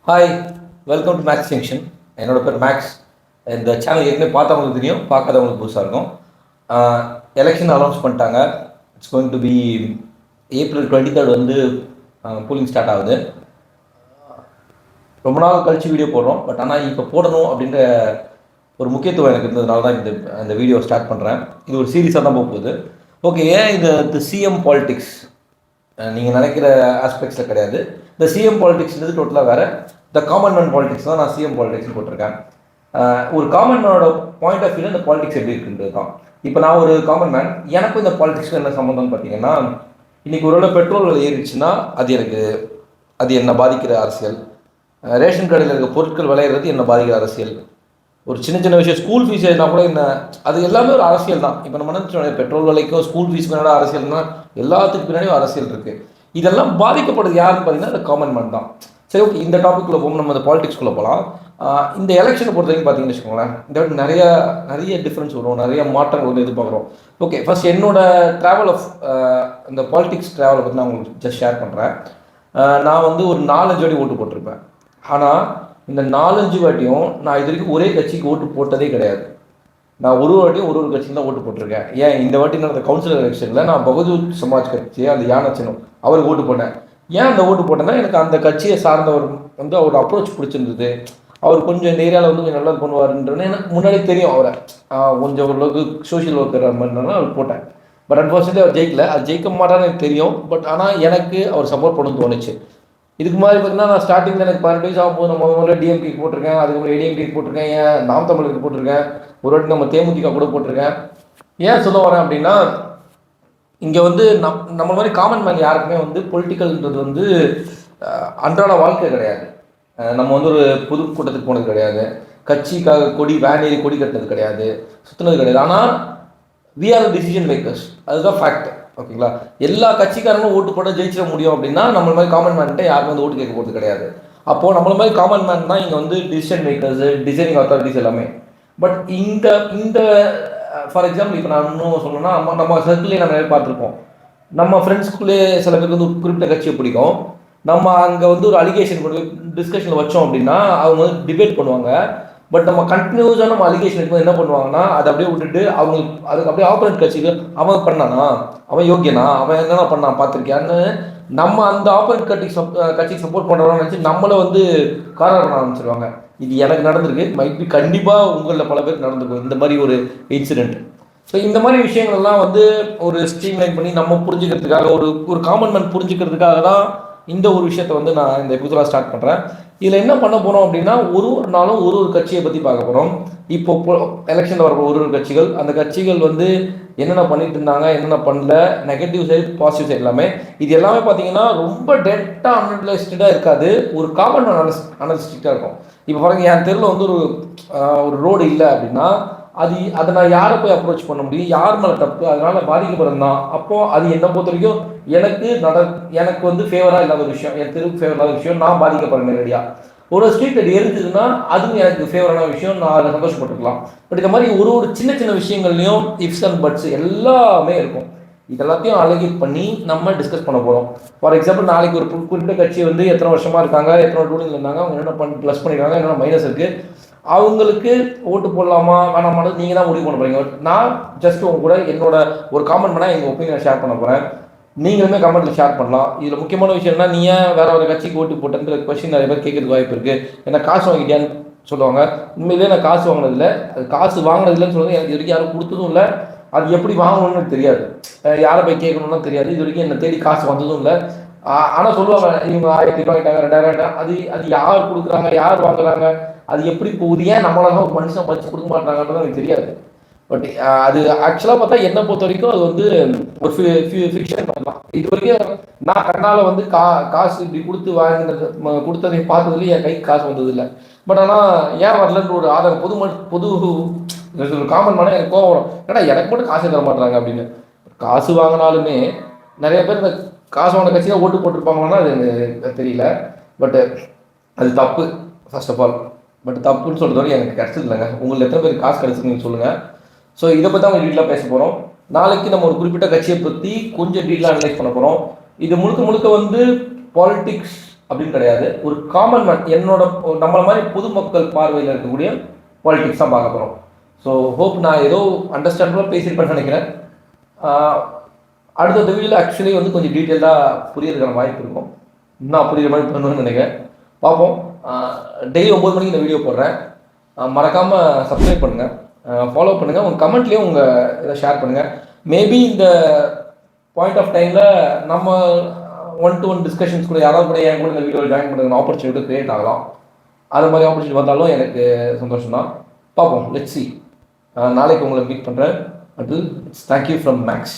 Hi, welcome to Max junction. என்னோட பேர் maths. இந்த சேனல் ஏற்கனவே பார்த்தவங்களுக்கு தெரியும், பார்க்காதவங்களுக்கு புதுசாக இருக்கும். எலெக்ஷன் அனௌன்ஸ் பண்ணிட்டாங்க. It's going to be April 23 வந்து போலிங் ஸ்டார்ட் ஆகுது. ரொம்ப நாள் கழிச்சு வீடியோ போடுறோம். பட் ஆனால் இப்போ போடணும் அப்படின்ற ஒரு முக்கியத்துவம் எனக்கு இருந்ததுனால தான் இந்த வீடியோ ஸ்டார்ட் பண்ணுறேன். இது ஒரு சீரியஸாக தான் போக போகுது. ஓகே, ஏன் இந்த சிஎம் பாலிடிக்ஸ் நீங்கள் நினைக்கிற ஆஸ்பெக்ட்ஸில் கிடையாது. இந்த சிஎம் பாலிடிக்ஸ்ன்றது டோட்டலாக வேறு. த காமன் மேன் பாலிடிக்ஸ் தான் நான் சிஎம் பாலிடிக்ஸ்னு போட்டிருக்கேன். ஒரு காமன் மேனோட பாயிண்ட் ஆஃப் வியூவில் இந்த பாலிடிக்ஸ் எப்படி இருக்குன்றது தான். இப்போ நான் ஒரு காமன் மேன், எனக்கும் இந்த பாலிடிக்ஸ்க்கு என்ன சம்மந்தம்னு பார்த்தீங்கன்னா, இன்றைக்கி ஒருவேளை பெட்ரோல் விலை ஏறிடுச்சுன்னா அது என்னை பாதிக்கிற அரசியல். ரேஷன் கடையில் இருக்க பொருட்கள் விளையிறது என்னை பாதிக்கிற அரசியல். ஒரு சின்ன சின்ன விஷயம், ஸ்கூல் ஃபீஸ் எழுதினா கூட என்ன, அது எல்லாமே ஒரு அரசியல் தான். இப்போ நம்ம நினச்சோம் பெட்ரோல் விலைக்கும் ஸ்கூல் ஃபீஸ் பின்னாடி அரசியல்னா எல்லாத்துக்கு பின்னாடியும் அரசியல் இருக்குது. இதெல்லாம் பாதிக்கப்படுது யாருன்னு பார்த்தீங்கன்னா இந்த காமன் மேன் தான். சரி, ஓகே, இந்த டாப்பிக்குள்ளே போகும், நம்ம இந்த பாலிடிக்ஸ்குள்ளே போகலாம். இந்த எலெக்ஷனை பொறுத்த வரைக்கும் பார்த்தீங்கன்னு வச்சுக்கோங்களேன், இந்த வாட்டி நிறைய டிஃப்ரென்ஸ் வரும், நிறைய மாற்றங்கள் வந்து எதிர்பார்க்குறோம். ஓகே, ஃபர்ஸ்ட் என்னோட ட்ராவல் ஆஃப் இந்த பாலிடிக்ஸ் ட்ராவலை பற்றி நான் உங்களுக்கு ஜஸ்ட் ஷேர் பண்ணுறேன். நான் வந்து ஒரு 4-5 வாட்டி ஓட்டு போட்டிருப்பேன். ஆனால் இந்த 4-5 வாட்டியும் நான் இது வரைக்கும் ஒரே கட்சிக்கு ஓட்டு போட்டதே கிடையாது. நான் ஒரு வாட்டியும் ஒரு கட்சிக்கு தான் ஓட்டு போட்டிருக்கேன். ஏன் இந்த வாட்டி நடந்த கவுன்சிலர் எலெக்ஷனில் நான் பகுஜன் சமாஜ் கட்சி, அந்த யானை சின்னம், அவருக்கு ஓட்டு போட்டேன். ஏன் அந்த ஓட்டு போட்டேன்னா, எனக்கு அந்த கட்சியை சார்ந்தவர் வந்து அவரோட அப்ரோச் பிடிச்சிருந்தது. அவர் கொஞ்சம் இந்த ஏரியாவில் வந்து கொஞ்சம் நல்லா பண்ணுவாருன்றன்னு எனக்கு முன்னாடி தெரியும். அவரை கொஞ்சம் ஓரளவுக்கு சோஷியல் ஒர்க்கர் மாதிரினால அவர் போட்டேன். பட் அன்ஃபார்ச்சுனேட்லி அவர் ஜெயிக்கல. அது ஜெயிக்க மாட்டான்னு எனக்கு தெரியும். பட் ஆனால் எனக்கு அவர் சப்போர்ட் பண்ண தோணுச்சு. இதுக்கு மாதிரி பார்த்தீங்கன்னா, நான் ஸ்டார்டிங்கில் எனக்கு 18 வயசு ஆகும்போது நம்ம முதல்ல டிஎம்கேக்கு போட்டிருக்கேன், அதுக்கப்புறம் ஏடிஎம்கேக்கு போட்டிருக்கேன், ஏன் நாம் தமிழுக்கு போட்டிருக்கேன், ஒரு வாட்டி நம்ம தேமுதிக கூட போட்டிருக்கேன். ஏன் சொல்ல வரேன் அப்படின்னா, இங்கே வந்து நம்ம மாதிரி காமன் மேன் யாருக்குமே வந்து பொலிட்டிக்கல்ன்றது வந்து அன்றாட வாழ்க்கை கிடையாது. நம்ம வந்து ஒரு பொது கூட்டத்துக்கு போனது கிடையாது, கட்சிக்காக வேன் ஏறி கொடி கட்டினது கிடையாது, சுற்றினது கிடையாது. ஆனால் வி ஆர் டிசிஷன் மேக்கர்ஸ், அதுதான் ஃபேக்ட். ஓகேங்களா? எல்லா கட்சிக்காரங்களும் ஓட்டு போட ஜெயிச்சிட முடியும் அப்படின்னா நம்மள மாதிரி காமன் மேன்கிட்ட யாருமே வந்து ஓட்டு கேட்க போகிறது கிடையாது. அப்போது நம்மள மாதிரி காமன் மேன் தான் இங்கே வந்து டிசிஷன் மேக்கர்ஸு, டிசைனிங் அத்தாரிட்டிஸ் எல்லாமே. பட் இந்த ஃபார் எக்ஸாம்பிள் இப்போ நான் இன்னும் சொல்லணும்னா, நம்ம சர்க்கிளே நம்ம நிறைய பார்த்துருப்போம். நம்ம ஃப்ரெண்ட்ஸ்குள்ளே சில பேருக்கு வந்து குறிப்பிட்ட கட்சியை பிடிக்கும். நம்ம அங்கே வந்து ஒரு அலிகேஷன் கொண்டு போய் டிஸ்கஷனில் வச்சோம் அப்படின்னா அவங்க வந்து டிபேட் பண்ணுவாங்க. பட் நம்ம கண்டினியூஸாக நம்ம அலிகேஷன் இருக்கும்போது என்ன பண்ணுவாங்கன்னா, அதை அப்படியே விட்டுட்டு அவங்களுக்கு அதுக்கு அப்படியே ஆப்போனன்ட் கட்சிக்கு அவன் பண்ணானா, அவன் யோக்கியனா, அவன் என்னென்ன பண்ணான் பார்த்துருக்கியான்னு நம்ம அந்த ஆப்போனன்ட் கட்சிக்கு சப்போர்ட் பண்ணுறோம்னு நினச்சி நம்மளை வந்து காரணம் பண்ண ஆரம்பிச்சிருவாங்க. இது எனக்கு நடந்திருக்கு, மைபி கண்டிப்பாக உங்களில் பல பேருக்கு நடந்திருக்கும் இந்த மாதிரி ஒரு இன்சிடென்ட். ஸோ இந்த மாதிரி விஷயங்கள்லாம் வந்து ஒரு ஸ்ட்ரீம்லைன் பண்ணி நம்ம புரிஞ்சுக்கிறதுக்காக, ஒரு காமன் மேன் புரிஞ்சுக்கிறதுக்காக தான் இந்த ஒரு விஷயத்தை வந்து நான் இந்த எபிசோடாக ஸ்டார்ட் பண்ணுறேன். இதில் என்ன பண்ண போகிறோம் அப்படின்னா, ஒரு நாளும் ஒரு கட்சியை பற்றி பார்க்க போகிறோம். இப்போ எலெக்ஷனில் வர ஒரு கட்சிகள், அந்த கட்சிகள் வந்து என்னென்ன பண்ணிட்டு இருந்தாங்க, என்னென்ன பண்ணல, நெகட்டிவ் சைடு, பாசிட்டிவ் சைடு எல்லாமே. இது எல்லாமே பார்த்தீங்கன்னா ரொம்ப டெட்டாக அனலைஸ்டாக இருக்காது, ஒரு காமன் அனலிஸ்டிக்காக இருக்கும். இப்போ பாருங்கள், என் தெருவில் வந்து ஒரு ரோடு இல்லை அப்படின்னா அதை நான் யாரை போய் அப்ரோச் பண்ண முடியும், யார் மேலே தப்பு, அதனால் பாதிக்கப்படுறது தான். அப்போது அது என்னை பொறுத்த வரைக்கும் எனக்கு வந்து ஃபேவராக இல்லாத ஒரு விஷயம், என் தெருவுக்கு ஃபேவர் இல்லாத விஷயம், நான் பாதிக்கப்படுறேன் நேரடியாக. ஒரு ஸ்ட்ரீட் அது எரிஞ்சதுன்னா அதுவும் எனக்கு ஃபேவரான விஷயம், நான் அதை சந்தோஷப்பட்டுக்கலாம். பட் இந்த மாதிரி ஒரு சின்ன சின்ன விஷயங்கள்லையும் இஃப்ஸ் அண்ட் பட்ஸ் எல்லாமே இருக்கும். இதெல்லாத்தையும் அலகேட் பண்ணி நம்ம டிஸ்கஸ் பண்ண போகிறோம். ஃபார் எக்ஸாம்பிள், நாளைக்கு ஒரு குறிப்பிட்ட கட்சி வந்து எத்தனை வருஷமாக இருக்காங்க, எத்தனை ரூலிங் இருந்தாங்க, அவங்க என்ன ப்ளஸ் பண்ணியிருக்காங்க, என்னென்ன மைனஸ் இருக்குது, அவங்களுக்கு ஓட்டு போடலாமா வேணாமான்னு நீங்கள் தான் முடிவு பண்ண போகிறீங்க. நான் ஜஸ்ட் உங்க கூட என்னோட ஒரு காமெண்ட் பண்ணால் எங்கள் ஒப்பீனியனை ஷேர் பண்ண போகிறேன். நீங்களுமே கமெண்ட்டில் ஷேர் பண்ணலாம். இதில் முக்கியமான விஷயம் என்ன, நீ ஏன் வேற ஒரு கட்சிக்கு ஓட்டு போட்டேன்ற கொஸ்டின் நிறைய பேர் கேட்கறதுக்கு வாய்ப்பு இருக்குது. ஏன்னா காசு வாங்கிட்டியான்னு சொல்லுவாங்க. உண்மையிலே நான் காசு வாங்கினதில்லை, அது காசு வாங்கினதில்லைன்னு சொல்லுவாங்க. எனக்கு இது வரைக்கும் யாரும் கொடுத்ததும் இல்லை, அது எப்படி வாங்கணும்னு எனக்கு தெரியாது, யாரை போய் கேட்கணும்னு தெரியாது. இது வரைக்கும் என்னை தேடி காசு வந்ததும் இல்லை. ஆனால் சொல்லுவாங்க, இவங்க 1000 ரூபாய் கேட்டாங்க, 2000 கேட்டாங்க. அது யார் கொடுக்குறாங்க, யார் வாங்குறாங்க, அது எப்படி போகுது, ஏன் நம்மளால ஒரு மனுஷன் பச்சு கொடுக்க மாட்டாங்கன்றது எனக்கு தெரியாது. பட் அது ஆக்சுவலாக பார்த்தா என்னை பொறுத்த வரைக்கும் அது வந்து ஒரு ஃபிக்ஷன் பண்ணலாம். இது வரைக்கும் நான் கண்ணால் வந்து காசு இப்படி கொடுத்ததை பார்த்ததுலேயே என் கைக்கு காசு வந்ததில்லை. பட் ஆனால் ஏன் வரலன்ற ஒரு ஆதரவு பொது ஒரு காமன் மேனாக எனக்கு கோவம் வரும். ஏன்னா எனக்கு மட்டும் காசு தர மாட்டாங்க அப்படின்னு. காசு வாங்கினாலுமே நிறைய பேர் இந்த காசு வாங்கின கட்சியாக ஓட்டு போட்டிருப்பாங்கன்னா அது எனக்கு தெரியல. பட் அது தப்பு ஃபர்ஸ்ட் ஆஃப் ஆல். பட் தப்புன்னு சொல்கிறது எனக்கு கிடச்சது இல்லைங்க. உங்களுக்கு எத்தனை பேர் காசு கிடச்சிருக்குன்னு சொல்லுங்கள். ஸோ இதை பற்றி அவங்க டீட்டெயிலாக பேச போகிறோம். நாளைக்கு நம்ம ஒரு குறிப்பிட்ட கட்சியை பற்றி கொஞ்சம் டீட்டெயிலாக அனலைஸ் பண்ண போகிறோம். இது முழுக்க வந்து பாலிடிக்ஸ் அப்படின்னு கிடையாது. ஒரு காமன் மேன், என்னோட நம்மளை மாதிரி பொதுமக்கள் பார்வையில் இருக்கக்கூடிய பாலிடிக்ஸ் தான் பார்க்க போகிறோம். ஸோ ஹோப் நான் ஏதோ அண்டர்ஸ்டாண்டபுளாக பேசியிருப்பேன்னு நினைக்கிறேன். அடுத்த வீடியோவில் ஆக்சுவலி வந்து கொஞ்சம் டீட்டெயிலாக புரியறதுக்கான வாய்ப்பு இருக்கும். நான் புரியுற மாதிரி பண்ணணும்னு நினைக்கிறேன். பார்ப்போம். டெய்லி 9 மணிக்கு இந்த வீடியோ போடுறேன். மறக்காமல் சப்ஸ்கிரைப் பண்ணுங்கள், ஃபாலோ பண்ணுங்கள், உங்கள் கமெண்ட்லேயும் உங்கள் இதை ஷேர் பண்ணுங்கள். மேபி இந்த பாயிண்ட் ஆஃப் டைமில் நம்ம 1-to-1 டிஸ்கஷன்ஸ் கூட யாராவது கூட என் கூட இந்த வீடியோவில் ஜாயின் பண்ணுறது ஆப்பர்ச்சுனிட்டி கிரியேட் ஆகலாம். அது மாதிரி ஆப்பர்ச்சுனிட்டி வந்தாலும் எனக்கு சந்தோஷம் தான். பார்ப்போம், லெட்ஸ் சி. நாளைக்கு உங்களை மீட் பண்ணுறேன். Until thank you from maths.